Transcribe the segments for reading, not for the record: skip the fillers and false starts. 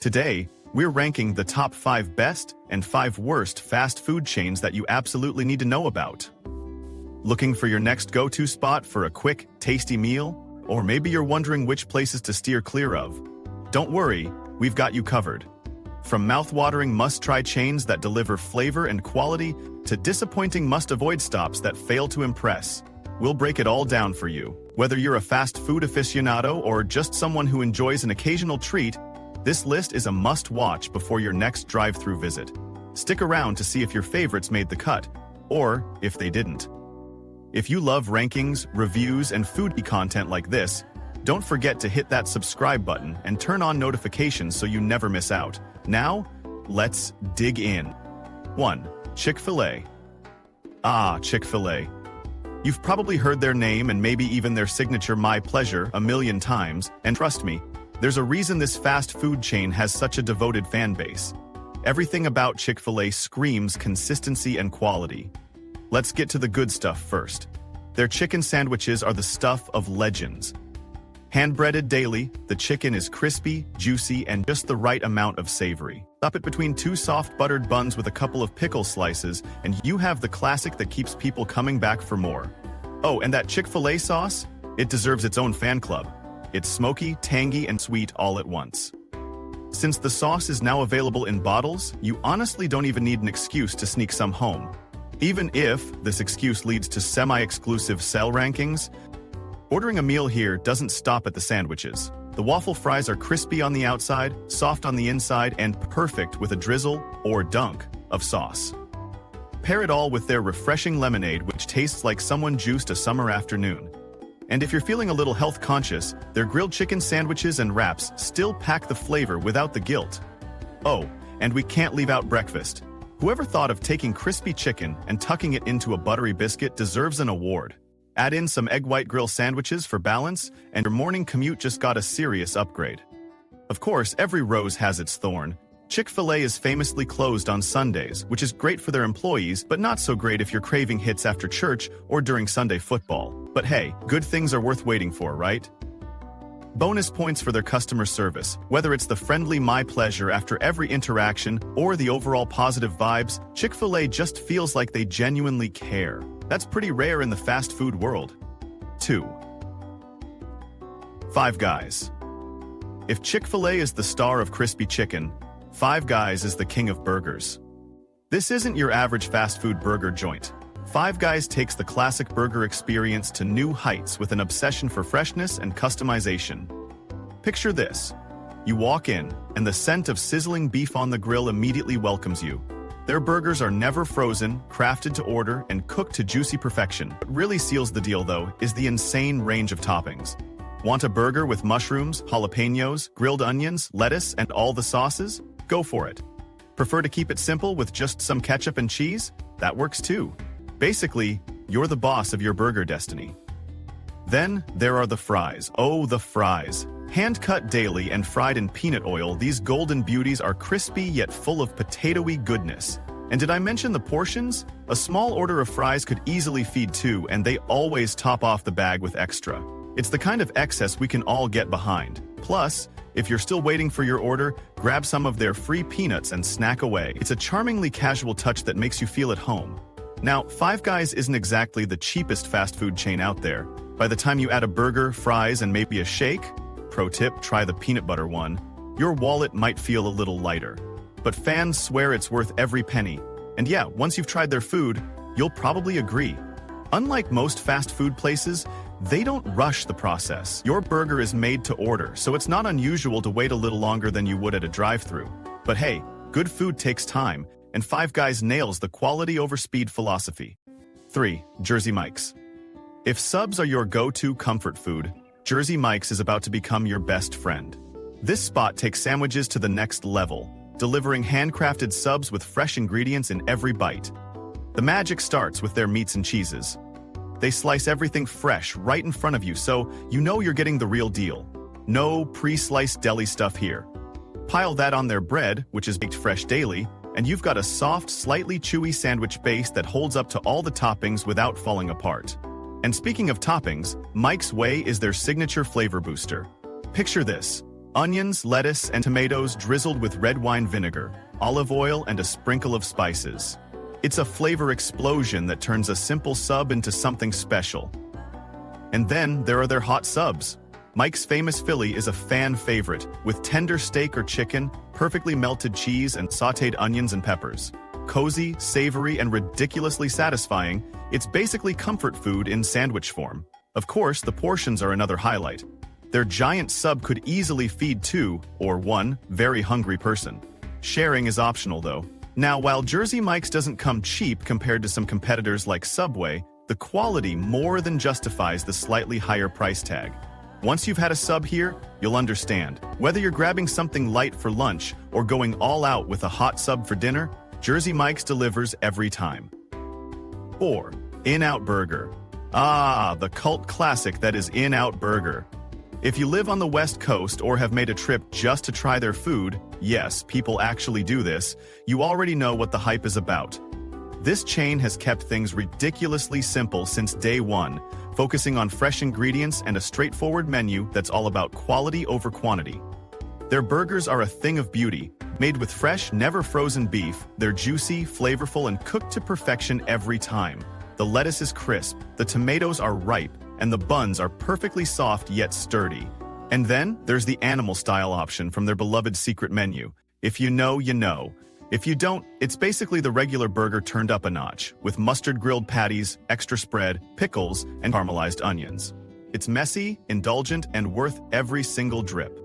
Today, we're ranking the top 5 best and 5 worst fast food chains that you absolutely need to know about. Looking for your next go-to spot for a quick, tasty meal? Or maybe you're wondering which places to steer clear of? Don't worry, we've got you covered. From mouth-watering must-try chains that deliver flavor and quality to disappointing must-avoid stops that fail to impress, we'll break it all down for you. Whether you're a fast food aficionado or just someone who enjoys an occasional treat, this list is a must-watch before your next drive-thru visit. Stick around to see if your favorites made the cut, or if they didn't. If you love rankings, reviews, and foodie content like this, don't forget to hit that subscribe button and turn on notifications so you never miss out. Now, let's dig in. 1. Chick-fil-A. Chick-fil-A. You've probably heard their name and maybe even their signature "My Pleasure" a million times, and trust me, there's a reason this fast food chain has such a devoted fan base. Everything about Chick-fil-A screams consistency and quality. Let's get to the good stuff first. Their chicken sandwiches are the stuff of legends. Hand-breaded daily, the chicken is crispy, juicy, and just the right amount of savory. Up it between 2 soft buttered buns with a couple of pickle slices, and you have the classic that keeps people coming back for more. Oh, and that Chick-fil-A sauce? It deserves its own fan club. It's smoky, tangy, and sweet all at once. Since the sauce is now available in bottles, you honestly don't even need an excuse to sneak some home. Even if this excuse leads to semi-exclusive sell rankings, ordering a meal here doesn't stop at the sandwiches. The waffle fries are crispy on the outside, soft on the inside, and perfect with a drizzle, or dunk, of sauce. Pair it all with their refreshing lemonade, which tastes like someone juiced a summer afternoon. And if you're feeling a little health conscious, their grilled chicken sandwiches and wraps still pack the flavor without the guilt. Oh, and we can't leave out breakfast. Whoever thought of taking crispy chicken and tucking it into a buttery biscuit deserves an award. Add in some egg white grill sandwiches for balance, and your morning commute just got a serious upgrade. Of course, every rose has its thorn. Chick-fil-A is famously closed on Sundays, which is great for their employees, but not so great if you're craving hits after church or during Sunday football. But hey, good things are worth waiting for, right? Bonus points for their customer service. Whether it's the friendly "My Pleasure" after every interaction or the overall positive vibes, Chick-fil-A just feels like they genuinely care. That's pretty rare in the fast food world. 2. Five Guys. If Chick-fil-A is the star of crispy chicken, Five Guys is the king of burgers. This isn't your average fast food burger joint. Five Guys takes the classic burger experience to new heights with an obsession for freshness and customization. Picture this. You walk in, and the scent of sizzling beef on the grill immediately welcomes you. Their burgers are never frozen, crafted to order, and cooked to juicy perfection. What really seals the deal, though, is the insane range of toppings. Want a burger with mushrooms, jalapenos, grilled onions, lettuce, and all the sauces? Go for it. Prefer to keep it simple with just some ketchup and cheese? That works too. Basically, you're the boss of your burger destiny. Then, there are the fries. Oh, the fries. Hand-cut daily and fried in peanut oil, these golden beauties are crispy yet full of potato-y goodness. And did I mention the portions? A small order of fries could easily feed 2, and they always top off the bag with extra. It's the kind of excess we can all get behind. Plus, if you're still waiting for your order, grab some of their free peanuts and snack away. It's a charmingly casual touch that makes you feel at home. Now, Five Guys isn't exactly the cheapest fast food chain out there. By the time you add a burger, fries, and maybe a shake, pro tip, try the peanut butter one, your wallet might feel a little lighter. But fans swear it's worth every penny. And yeah, once you've tried their food, you'll probably agree. Unlike most fast food places, they don't rush the process. Your burger is made to order, so it's not unusual to wait a little longer than you would at a drive-thru. But hey, good food takes time, and Five Guys nails the quality over speed philosophy. 3. Jersey Mike's. If subs are your go-to comfort food, Jersey Mike's is about to become your best friend. This spot takes sandwiches to the next level, delivering handcrafted subs with fresh ingredients in every bite. The magic starts with their meats and cheeses. They slice everything fresh right in front of you, so you know you're getting the real deal. No pre-sliced deli stuff here. Pile that on their bread, which is baked fresh daily, and you've got a soft, slightly chewy sandwich base that holds up to all the toppings without falling apart. And speaking of toppings, Mike's Way is their signature flavor booster. Picture this. Onions, lettuce, and tomatoes drizzled with red wine vinegar, olive oil, and a sprinkle of spices. It's a flavor explosion that turns a simple sub into something special. And then there are their hot subs. Mike's Famous Philly is a fan favorite, with tender steak or chicken, perfectly melted cheese, and sautéed onions and peppers. Cozy, savory, and ridiculously satisfying, it's basically comfort food in sandwich form. Of course, the portions are another highlight. Their giant sub could easily feed two, or one, very hungry person. Sharing is optional though. Now, while Jersey Mike's doesn't come cheap compared to some competitors like Subway, the quality more than justifies the slightly higher price tag. Once you've had a sub here, you'll understand. Whether you're grabbing something light for lunch or going all out with a hot sub for dinner, Jersey Mike's delivers every time. 4. In-N-Out Burger. Ah, the cult classic that is In-N-Out Burger. If you live on the West Coast or have made a trip just to try their food, yes, people actually do this, you already know what the hype is about. This chain has kept things ridiculously simple since day one, focusing on fresh ingredients and a straightforward menu that's all about quality over quantity. Their burgers are a thing of beauty. Made with fresh, never frozen beef, they're juicy, flavorful, and cooked to perfection every time. The lettuce is crisp, the tomatoes are ripe, and the buns are perfectly soft yet sturdy. And then there's the animal-style option from their beloved secret menu. If you know, you know. If you don't, it's basically the regular burger turned up a notch, with mustard grilled patties, extra spread, pickles, and caramelized onions. It's messy, indulgent, and worth every single drip.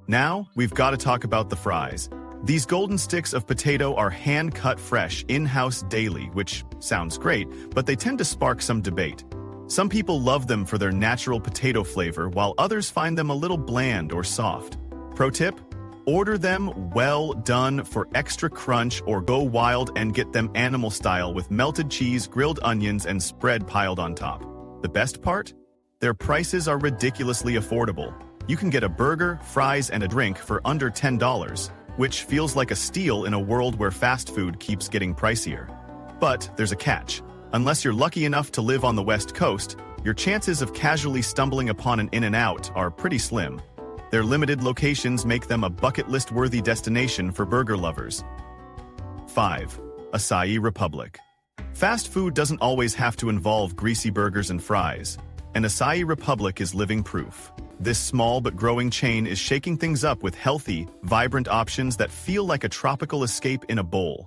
Now, we've got to talk about the fries. These golden sticks of potato are hand-cut fresh, in-house daily, which sounds great, but they tend to spark some debate. Some people love them for their natural potato flavor, while others find them a little bland or soft. Pro tip: order them well done for extra crunch, or go wild and get them animal style with melted cheese, grilled onions, and spread piled on top. The best part? Their prices are ridiculously affordable. You can get a burger, fries, and a drink for under $10, which feels like a steal in a world where fast food keeps getting pricier. But there's a catch. Unless you're lucky enough to live on the West Coast, your chances of casually stumbling upon an In-N-Out are pretty slim. Their limited locations make them a bucket list-worthy destination for burger lovers. 5. Acai Republic. Fast food doesn't always have to involve greasy burgers and fries, and Acai Republic is living proof. This small but growing chain is shaking things up with healthy, vibrant options that feel like a tropical escape in a bowl.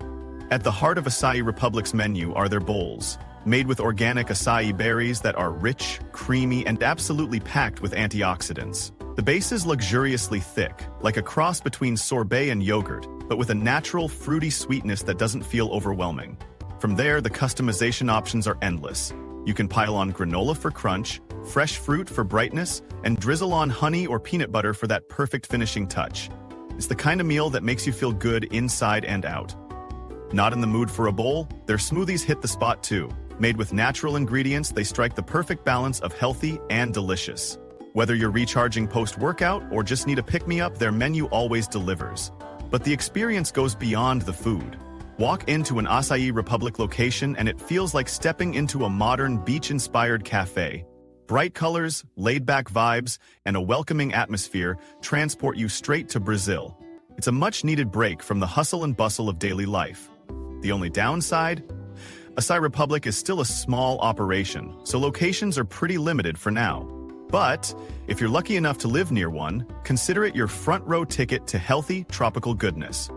At the heart of Acai Republic's menu are their bowls, made with organic acai berries that are rich, creamy, and absolutely packed with antioxidants. The base is luxuriously thick, like a cross between sorbet and yogurt, but with a natural, fruity sweetness that doesn't feel overwhelming. From there, the customization options are endless. You can pile on granola for crunch, fresh fruit for brightness, and drizzle on honey or peanut butter for that perfect finishing touch. It's the kind of meal that makes you feel good inside and out. Not in the mood for a bowl? Their smoothies hit the spot too. Made with natural ingredients, they strike the perfect balance of healthy and delicious. Whether you're recharging post-workout or just need a pick-me-up, their menu always delivers. But the experience goes beyond the food. Walk into an Acai Republic location and it feels like stepping into a modern beach-inspired cafe. Bright colors, laid-back vibes, and a welcoming atmosphere transport you straight to Brazil. It's a much-needed break from the hustle and bustle of daily life. The only downside? Acai Republic is still a small operation, so locations are pretty limited for now. But if you're lucky enough to live near one, consider it your front-row ticket to healthy, tropical goodness.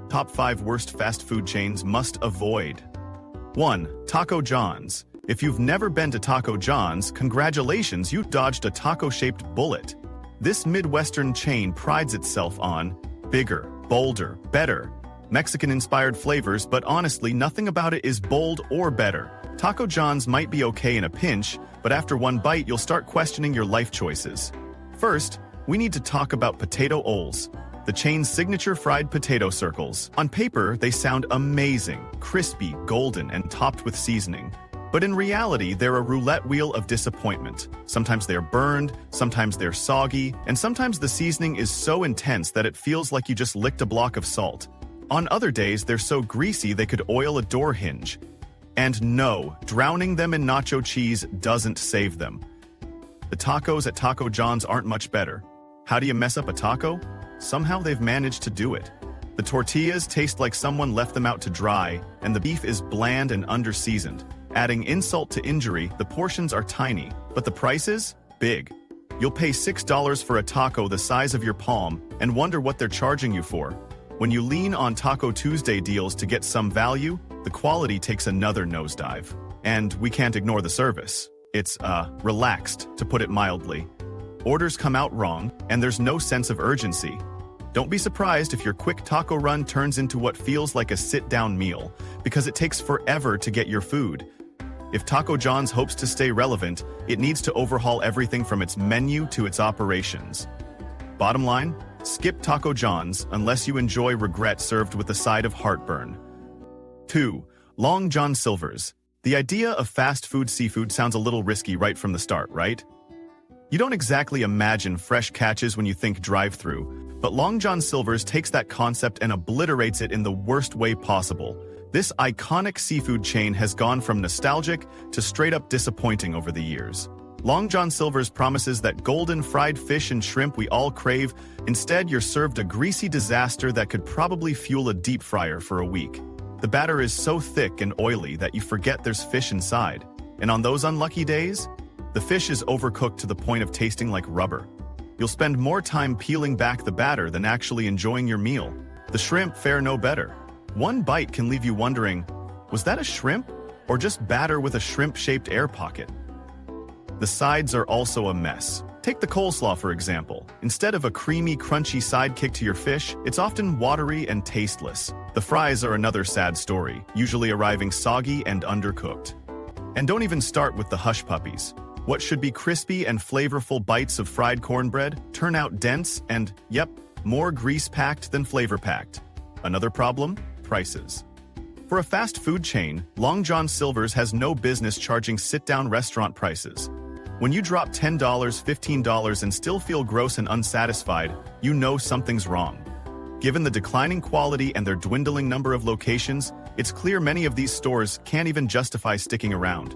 Top 5 worst fast food chains must avoid. 1. Taco John's. If you've never been to Taco John's, congratulations, you dodged a taco-shaped bullet. This Midwestern chain prides itself on bigger, bolder, better. Mexican-inspired flavors, but honestly, nothing about it is bold or better. Taco John's might be okay in a pinch, but after one bite, you'll start questioning your life choices. First, we need to talk about Potato Oles, the chain's signature fried potato circles. On paper, they sound amazing, crispy, golden, and topped with seasoning. But in reality, they're a roulette wheel of disappointment. Sometimes they're burned, sometimes they're soggy, and sometimes the seasoning is so intense that it feels like you just licked a block of salt. On other days, they're so greasy they could oil a door hinge. And no, drowning them in nacho cheese doesn't save them. The tacos at Taco John's aren't much better. How do you mess up a taco? Somehow they've managed to do it. The tortillas taste like someone left them out to dry, and the beef is bland and under-seasoned. Adding insult to injury, the portions are tiny, but the prices? Big. You'll pay $6 for a taco the size of your palm and wonder what they're charging you for. When you lean on Taco Tuesday deals to get some value, the quality takes another nosedive. And we can't ignore the service. It's, relaxed, to put it mildly. Orders come out wrong, and there's no sense of urgency. Don't be surprised if your quick taco run turns into what feels like a sit-down meal, because it takes forever to get your food. If Taco John's hopes to stay relevant, it needs to overhaul everything from its menu to its operations. Bottom line, skip Taco John's unless you enjoy regret served with a side of heartburn. 2. Long John Silver's. The idea of fast food seafood sounds a little risky right from the start, right? You don't exactly imagine fresh catches when you think drive-thru, but Long John Silver's takes that concept and obliterates it in the worst way possible. This iconic seafood chain has gone from nostalgic to straight-up disappointing over the years. Long John Silver's promises that golden fried fish and shrimp we all crave. Instead, you're served a greasy disaster that could probably fuel a deep fryer for a week. The batter is so thick and oily that you forget there's fish inside. And on those unlucky days, the fish is overcooked to the point of tasting like rubber. You'll spend more time peeling back the batter than actually enjoying your meal. The shrimp fare no better. One bite can leave you wondering, was that a shrimp? Or just batter with a shrimp-shaped air pocket? The sides are also a mess. Take the coleslaw, for example. Instead of a creamy, crunchy sidekick to your fish, it's often watery and tasteless. The fries are another sad story, usually arriving soggy and undercooked. And don't even start with the hush puppies. What should be crispy and flavorful bites of fried cornbread turn out dense and, yep, more grease-packed than flavor-packed. Another problem? Prices. For a fast food chain, Long John Silver's has no business charging sit-down restaurant prices. When you drop $10, $15 and still feel gross and unsatisfied, you know something's wrong. Given the declining quality and their dwindling number of locations, it's clear many of these stores can't even justify sticking around.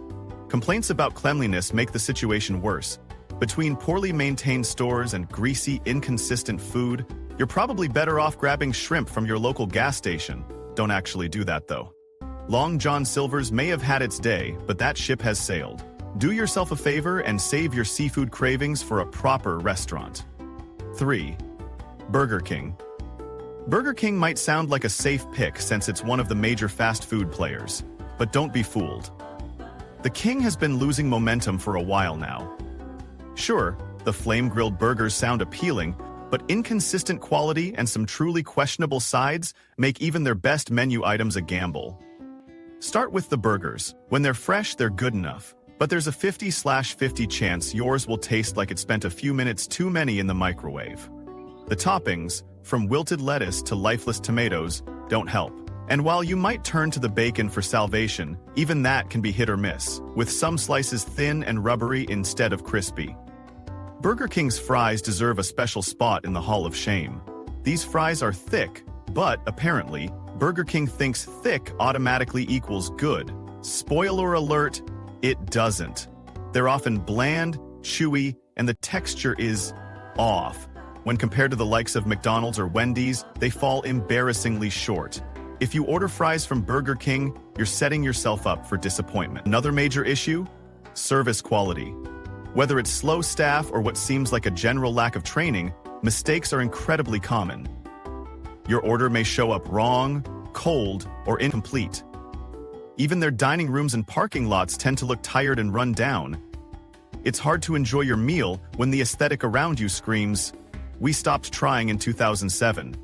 Complaints about cleanliness make the situation worse. Between poorly maintained stores and greasy, inconsistent food, you're probably better off grabbing shrimp from your local gas station. Don't actually do that, though. Long John Silver's may have had its day, but that ship has sailed. Do yourself a favor and save your seafood cravings for a proper restaurant. 3. Burger King. Burger King might sound like a safe pick since it's one of the major fast food players, but don't be fooled. The King has been losing momentum for a while now. Sure, the flame-grilled burgers sound appealing, but inconsistent quality and some truly questionable sides make even their best menu items a gamble. Start with the burgers. When they're fresh, they're good enough. But there's a 50/50 chance yours will taste like it spent a few minutes too many in the microwave. The toppings, from wilted lettuce to lifeless tomatoes, don't help. And while you might turn to the bacon for salvation, even that can be hit or miss, with some slices thin and rubbery instead of crispy. Burger King's fries deserve a special spot in the Hall of Shame. These fries are thick, but apparently, Burger King thinks thick automatically equals good. Spoiler alert, it doesn't. They're often bland, chewy, and the texture is off. When compared to the likes of McDonald's or Wendy's, they fall embarrassingly short. If you order fries from Burger King, you're setting yourself up for disappointment. Another major issue? Service quality. Whether it's slow staff or what seems like a general lack of training, mistakes are incredibly common. Your order may show up wrong, cold, or incomplete. Even their dining rooms and parking lots tend to look tired and run down. It's hard to enjoy your meal when the aesthetic around you screams, "We stopped trying in 2007.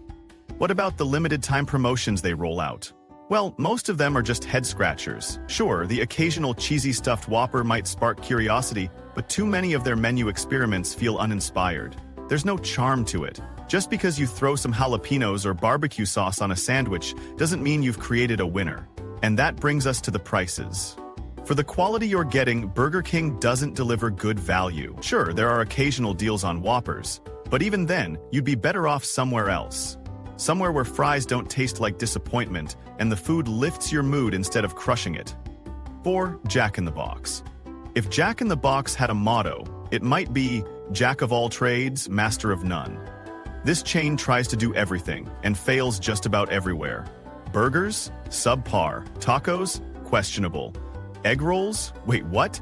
What about the limited-time promotions they roll out? Well, most of them are just head-scratchers. Sure, the occasional cheesy stuffed Whopper might spark curiosity, but too many of their menu experiments feel uninspired. There's no charm to it. Just because you throw some jalapenos or barbecue sauce on a sandwich doesn't mean you've created a winner. And that brings us to the prices. For the quality you're getting, Burger King doesn't deliver good value. Sure, there are occasional deals on Whoppers, but even then, you'd be better off somewhere else. Somewhere where fries don't taste like disappointment and the food lifts your mood instead of crushing it. 4. Jack in the Box. If Jack in the Box had a motto, it might be, Jack of all trades, master of none. This chain tries to do everything and fails just about everywhere. Burgers? Subpar. Tacos? Questionable. Egg rolls? Wait, what?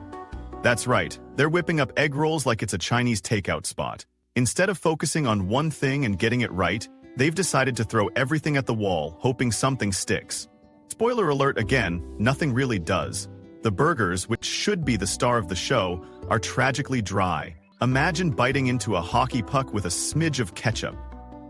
That's right, they're whipping up egg rolls like it's a Chinese takeout spot. Instead of focusing on one thing and getting it right, they've decided to throw everything at the wall, hoping something sticks. Spoiler alert again, nothing really does. The burgers, which should be the star of the show, are tragically dry. Imagine biting into a hockey puck with a smidge of ketchup.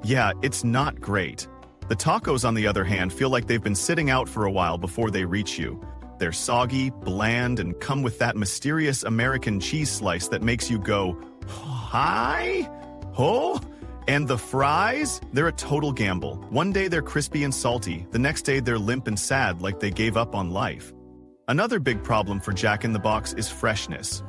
Yeah, it's not great. The tacos, on the other hand, feel like they've been sitting out for a while before they reach you. They're soggy, bland, and come with that mysterious American cheese slice that makes you go, hi? Ho? And the fries? They're a total gamble. One day they're crispy and salty, the next day they're limp and sad like they gave up on life. Another big problem for Jack in the Box is freshness.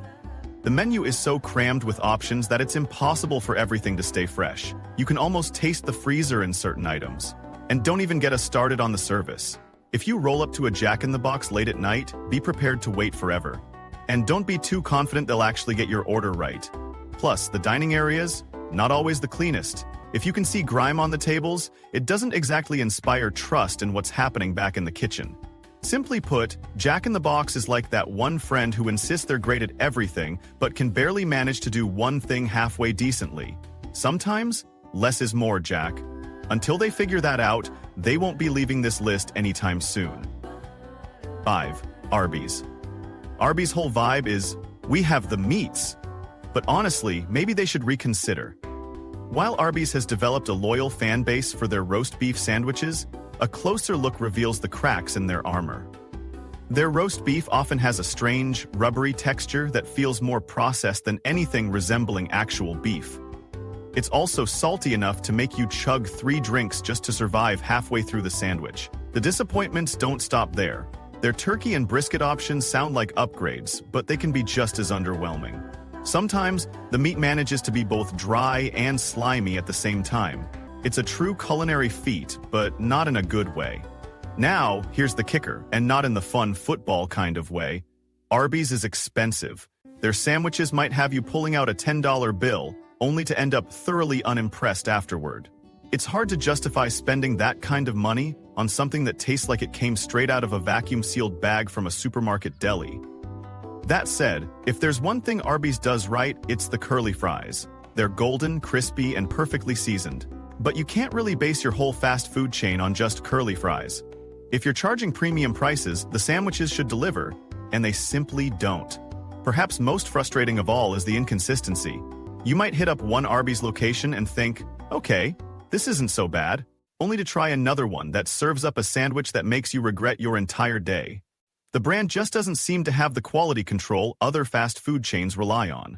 The menu is so crammed with options that it's impossible for everything to stay fresh. You can almost taste the freezer in certain items. And don't even get us started on the service. If you roll up to a Jack in the Box late at night, be prepared to wait forever. And don't be too confident they'll actually get your order right. Plus, the dining areas, not always the cleanest. If you can see grime on the tables, it doesn't exactly inspire trust in what's happening back in the kitchen. Simply put, Jack in the Box is like that one friend who insists they're great at everything, but can barely manage to do one thing halfway decently. Sometimes, less is more, Jack. Until they figure that out, they won't be leaving this list anytime soon. 5. Arby's. Arby's' whole vibe is, we have the meats. But honestly, maybe they should reconsider. While Arby's has developed a loyal fan base for their roast beef sandwiches, a closer look reveals the cracks in their armor. Their roast beef often has a strange, rubbery texture that feels more processed than anything resembling actual beef. It's also salty enough to make you chug 3 drinks just to survive halfway through the sandwich. The disappointments don't stop there. Their turkey and brisket options sound like upgrades, but they can be just as underwhelming. Sometimes, the meat manages to be both dry and slimy at the same time. It's a true culinary feat, but not in a good way. Now, here's the kicker, and not in the fun football kind of way. Arby's is expensive. Their sandwiches might have you pulling out a $10 bill, only to end up thoroughly unimpressed afterward. It's hard to justify spending that kind of money on something that tastes like it came straight out of a vacuum-sealed bag from a supermarket deli. That said, if there's one thing Arby's does right, it's the curly fries. They're golden, crispy, and perfectly seasoned. But you can't really base your whole fast food chain on just curly fries. If you're charging premium prices, the sandwiches should deliver, and they simply don't. Perhaps most frustrating of all is the inconsistency. You might hit up one Arby's location and think, okay, this isn't so bad, only to try another one that serves up a sandwich that makes you regret your entire day. The brand just doesn't seem to have the quality control other fast food chains rely on.